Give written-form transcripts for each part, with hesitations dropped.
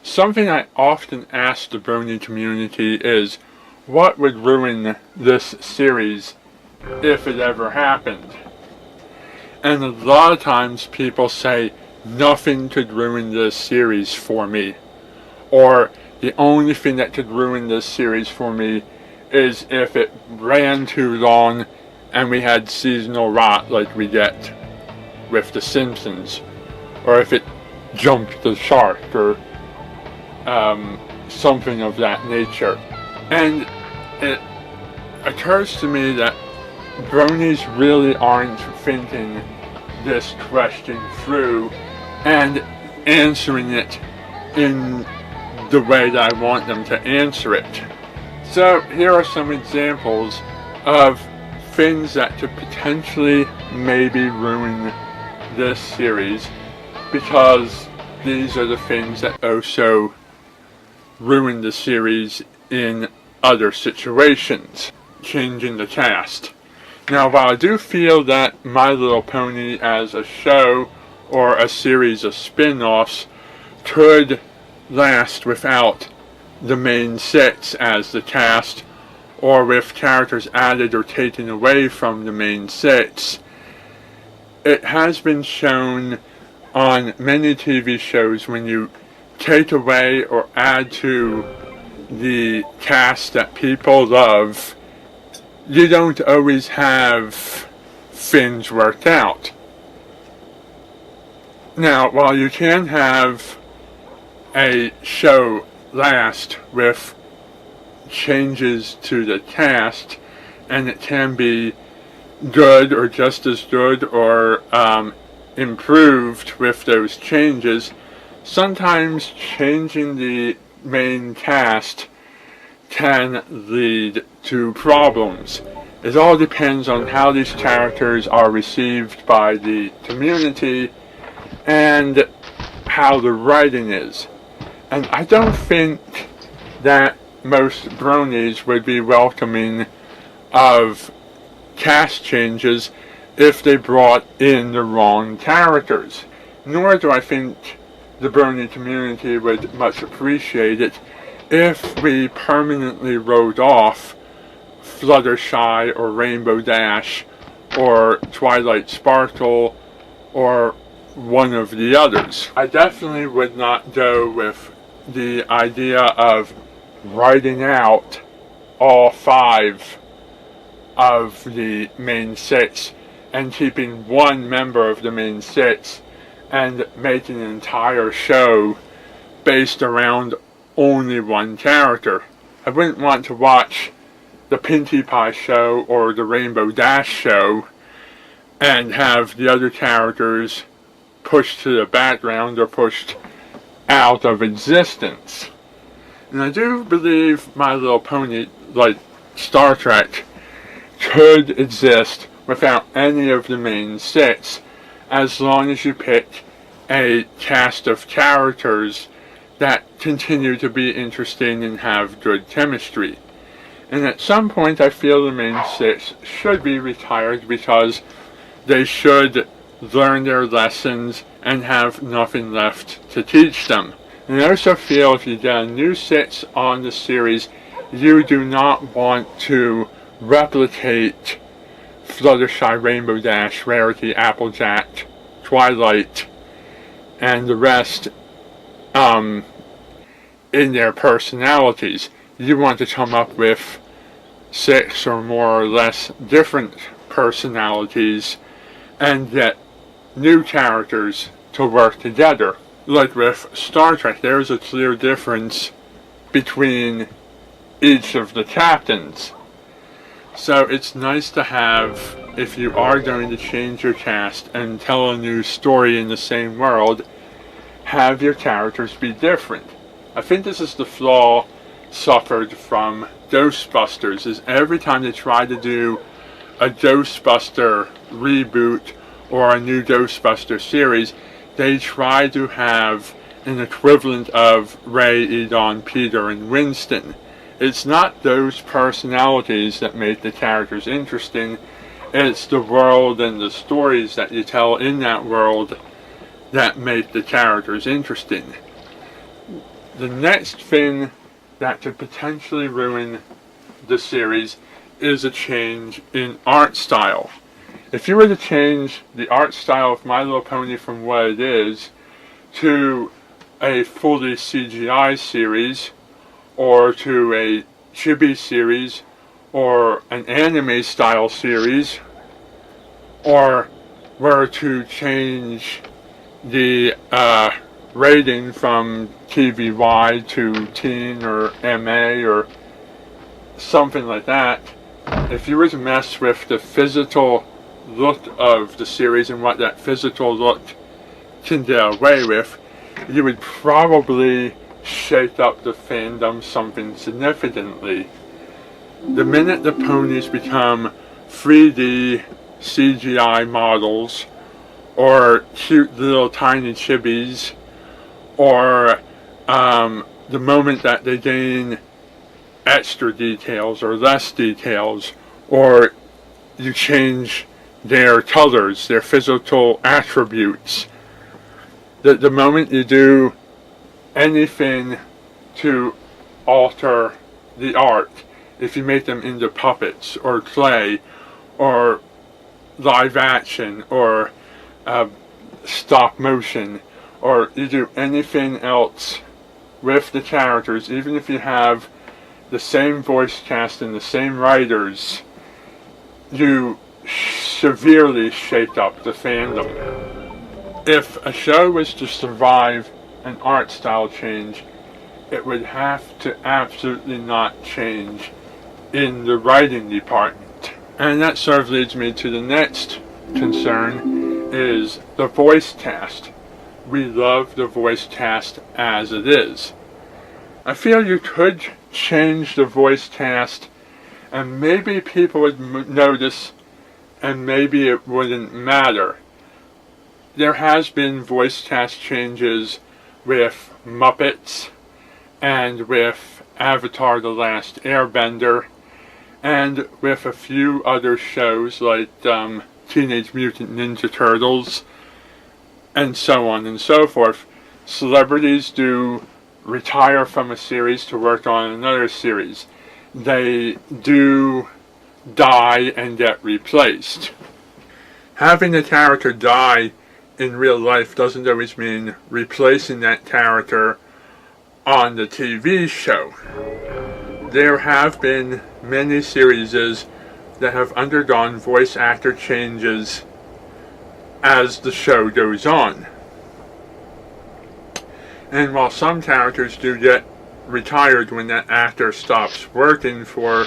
Something I often ask the Brony community is, what would ruin this series if it ever happened? And a lot of times people say, nothing could ruin this series for me. Or, the only thing that could ruin this series for me is if it ran too long and we had seasonal rot like we get with The Simpsons. Or if it jumped the shark, or something of that nature. And it occurs to me that Bronies really aren't thinking this question through and answering it in the way that I want them to answer it. So here are some examples of things that could potentially maybe ruin this series, because these are the things that also ruin the series in other situations. Changing the cast. Now, while I do feel that My Little Pony as a show or a series of spin-offs could last without the main six as the cast, or with characters added or taken away from the main six, it has been shown on many TV shows when you take away or add to the cast that people love, you don't always have things worked out. Now, while you can have a show last with changes to the cast, and it can be good or just as good or improved with those changes, sometimes changing the main cast can lead to problems. It all depends on how these characters are received by the community and how the writing is. And I don't think that most Bronies would be welcoming of cast changes if they brought in the wrong characters. Nor do I think the Brony community would much appreciate it if we permanently wrote off Fluttershy or Rainbow Dash or Twilight Sparkle or one of the others. I definitely would not go with the idea of writing out all 5 of the main 6 and keeping one member of the main 6 and making an entire show based around only one character. I wouldn't want to watch the Pinkie Pie show or the Rainbow Dash show and have the other characters pushed to the background or pushed out of existence. And I do believe My Little Pony, like Star Trek, could exist without any of the main 6, as long as you pick a cast of characters that continue to be interesting and have good chemistry. And at some point I feel the main 6 should be retired because they should learn their lessons and have nothing left to teach them. And I also feel if you get a new 6 on the series, you do not want to replicate Fluttershy, Rainbow Dash, Rarity, Applejack, Twilight, and the rest in their personalities. You want to come up with 6 or more or less different personalities and get new characters to work together. Like with Star Trek, there is a clear difference between each of the captains. So it's nice to have, if you are going to change your cast and tell a new story in the same world, have your characters be different. I think this is the flaw suffered from Ghostbusters, is every time they try to do a Ghostbuster reboot or a new Ghostbuster series, they try to have an equivalent of Ray, Egon, Peter, and Winston. It's not those personalities that make the characters interesting, it's the world and the stories that you tell in that world that make the characters interesting. The next thing that could potentially ruin the series is a change in art style. If you were to change the art style of My Little Pony from what it is to a fully CGI series, or to a chibi series, or an anime style series, or were to change the rating from TVY to teen or MA or something like that, if you were to mess with the physical look of the series and what that physical look can get away with, you would probably shake up the fandom something significantly. The minute the ponies become 3D CGI models, or cute little tiny chibis, or the moment that they gain extra details or less details, or you change their colors, their physical attributes, the moment you do anything to alter the art, if you make them into puppets or clay or live action or stop motion, or you do anything else with the characters, even if you have the same voice cast and the same writers, you severely shake up the fandom. If a show was to survive an art style change, it would have to absolutely not change in the writing department. And that sort of leads me to the next concern, is the voice cast. We love the voice cast as it is. I feel you could change the voice cast and maybe people would notice and maybe it wouldn't matter. There has been voice cast changes with Muppets and with Avatar: The Last Airbender and with a few other shows like Teenage Mutant Ninja Turtles and so on and so forth. Celebrities do retire from a series to work on another series. They do die and get replaced. Having a character die in real life doesn't always mean replacing that character on the TV show. There have been many series that have undergone voice actor changes as the show goes on. And while some characters do get retired when that actor stops working for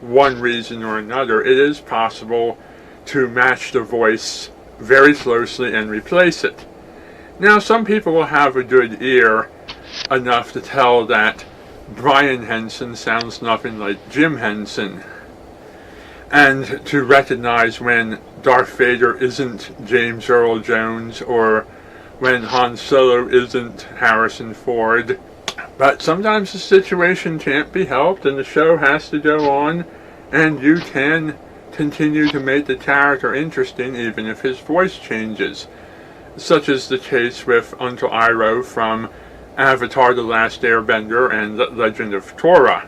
one reason or another, it is possible to match the voice very closely and replace it. Now, some people will have a good ear enough to tell that Brian Henson sounds nothing like Jim Henson, and to recognize when Darth Vader isn't James Earl Jones or when Han Solo isn't Harrison Ford. But sometimes the situation can't be helped and the show has to go on, and you can continue to make the character interesting even if his voice changes, such is the case with Uncle Iroh from Avatar: The Last Airbender and The Legend of Korra.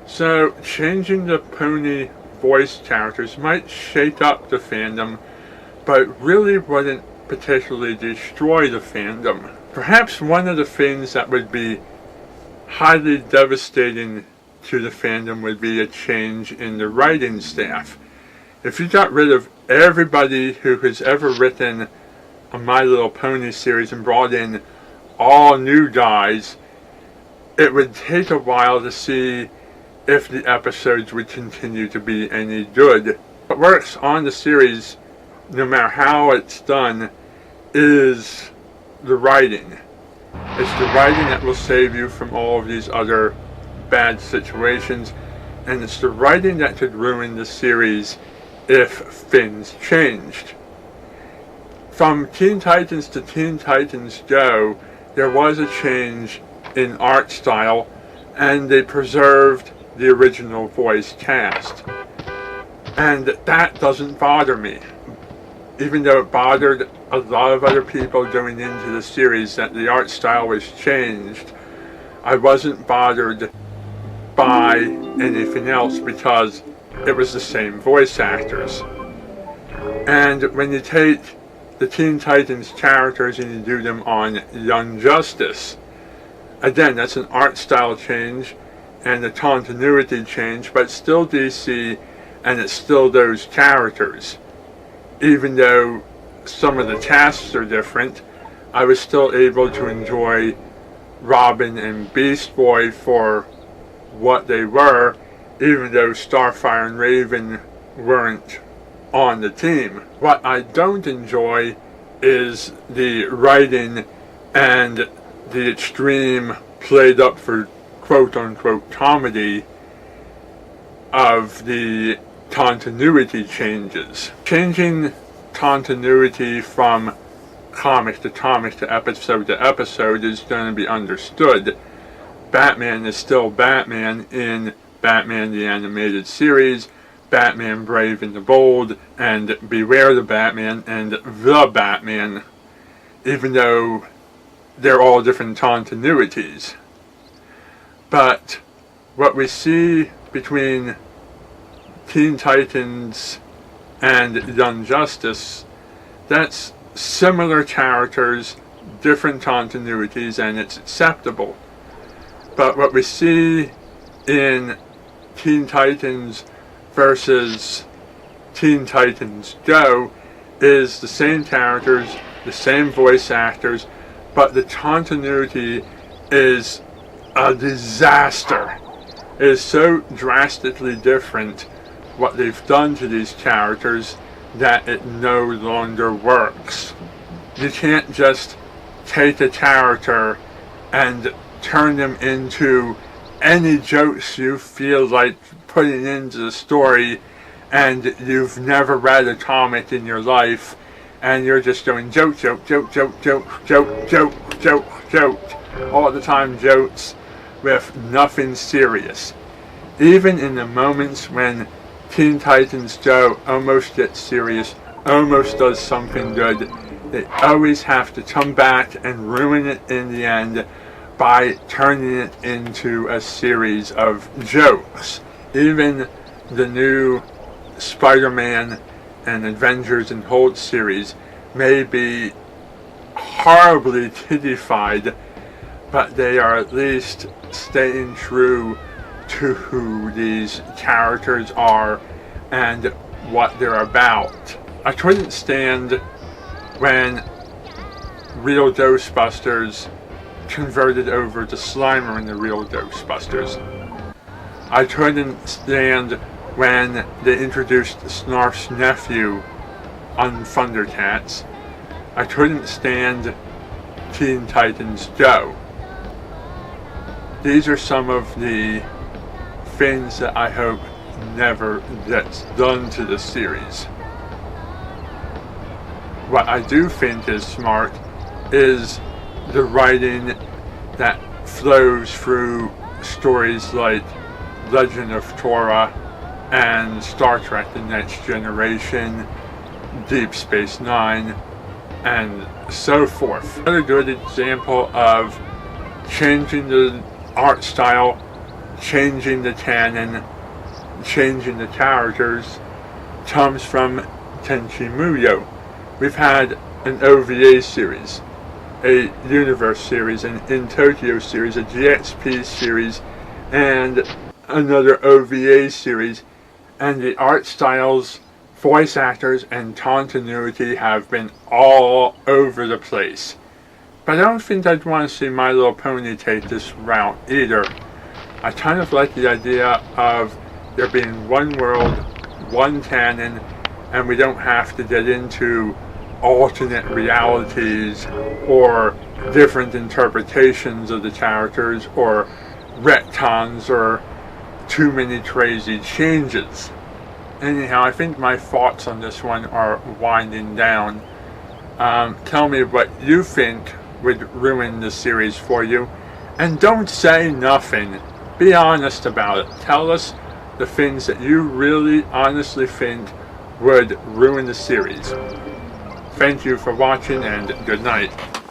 So changing the pony voice characters might shake up the fandom, but really wouldn't particularly destroy the fandom. Perhaps one of the things that would be highly devastating to the fandom would be a change in the writing staff. If you got rid of everybody who has ever written a My Little Pony series and brought in all new guys, it would take a while to see if the episodes would continue to be any good. What works on the series, no matter how it's done, is the writing. It's the writing that will save you from all of these other bad situations, and it's the writing that could ruin the series if things changed. From Teen Titans to Teen Titans Go, there was a change in art style, and they preserved the original voice cast. And that doesn't bother me. Even though it bothered a lot of other people going into the series that the art style was changed, I wasn't bothered by anything else because it was the same voice actors. And when you take the Teen Titans characters and you do them on Young Justice, again, that's an art style change and a continuity change, but still DC, and it's still those characters. Even though some of the casts are different, I was still able to enjoy Robin and Beast Boy for what they were, even though Starfire and Raven weren't on the team. What I don't enjoy is the writing and the extreme played up for quote-unquote comedy of the continuity changes. Changing continuity from comic to comic to episode is going to be understood. Batman is still Batman in Batman the Animated Series, Batman Brave and the Bold, and Beware the Batman, and The Batman, even though they're all different continuities. But what we see between Teen Titans and Young Justice, that's similar characters, different continuities, and it's acceptable. But what we see in Teen Titans versus Teen Titans Go is the same characters, the same voice actors, but the continuity is a disaster. It is so drastically different what they've done to these characters that it no longer works. You can't just take a character and turn them into any jokes you feel like putting into the story, and you've never read a comic in your life, and you're just doing joke, joke, joke, joke, joke, joke, joke, joke, joke, all the time jokes with nothing serious. Even in the moments when Teen Titans Go almost gets serious, almost does something good, they always have to come back and ruin it in the end by turning it into a series of jokes. Even the new Spider-Man and Avengers and Hulk series may be horribly kiddified, but they are at least staying true to who these characters are and what they're about. I couldn't stand when Real Ghostbusters converted over to Slimer in the Real Ghostbusters. I couldn't stand when they introduced Snarf's nephew on Thundercats. I couldn't stand Teen Titans Go. These are some of the things that I hope never gets done to the series. What I do think is smart is the writing that flows through stories like Legend of Korra and Star Trek The Next Generation, Deep Space Nine, and so forth. Another good example of changing the art style, changing the canon, changing the characters comes from Tenchi Muyo. We've had an OVA series, a Universe series, an In Tokyo series, a GXP series, and another OVA series, and the art styles, voice actors, and continuity have been all over the place. But I don't think I'd want to see My Little Pony take this route either. I kind of like the idea of there being one world, one canon, and we don't have to get into alternate realities or different interpretations of the characters or retcons or too many crazy changes. Anyhow, I think my thoughts on this one are winding down. Tell me what you think would ruin the series for you, and don't say nothing. Be honest about it. Tell us the things that you really honestly think would ruin the series. Thank you for watching, and good night.